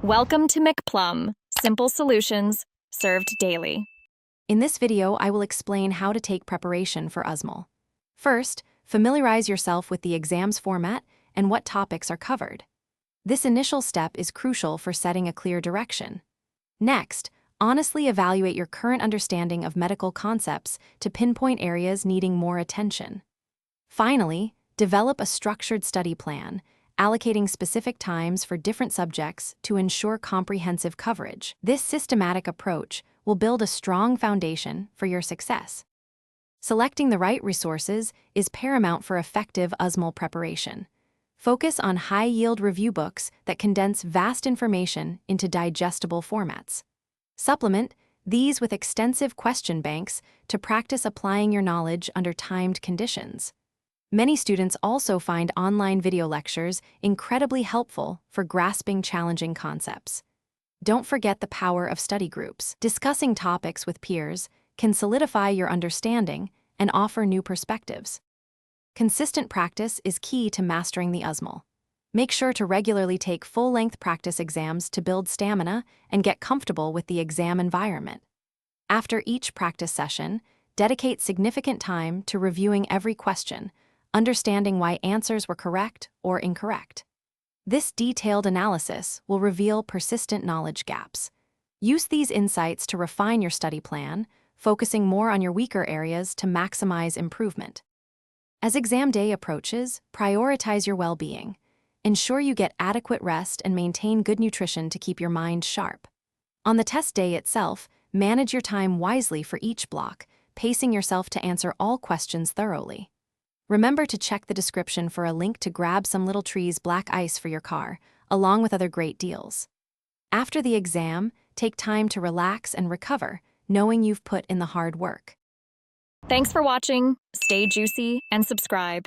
Welcome to McPlum, simple solutions served daily. In this video, I will explain how to take preparation for USMLE. First, familiarize yourself with the exam's format and what topics are covered. This initial step is crucial for setting a clear direction. Next, honestly evaluate your current understanding of medical concepts to pinpoint areas needing more attention. Finally, develop a structured study plan, allocating specific times for different subjects to ensure comprehensive coverage. This systematic approach will build a strong foundation for your success. Selecting the right resources is paramount for effective USMLE preparation. Focus on high-yield review books that condense vast information into digestible formats. Supplement these with extensive question banks to practice applying your knowledge under timed conditions. Many students also find online video lectures incredibly helpful for grasping challenging concepts. Don't forget the power of study groups. Discussing topics with peers can solidify your understanding and offer new perspectives. Consistent practice is key to mastering the USMLE. Make sure to regularly take full-length practice exams to build stamina and get comfortable with the exam environment. After each practice session, dedicate significant time to reviewing every question, understanding why answers were correct or incorrect. This detailed analysis will reveal persistent knowledge gaps. Use these insights to refine your study plan, focusing more on your weaker areas to maximize improvement. As exam day approaches, prioritize your well-being. Ensure you get adequate rest and maintain good nutrition to keep your mind sharp. On the test day itself, manage your time wisely for each block, pacing yourself to answer all questions thoroughly. Remember to check the description for a link to grab some Little Trees black ice for your car, along with other great deals. After the exam, take time to relax and recover, knowing you've put in the hard work. Thanks for watching. Stay juicy and subscribe.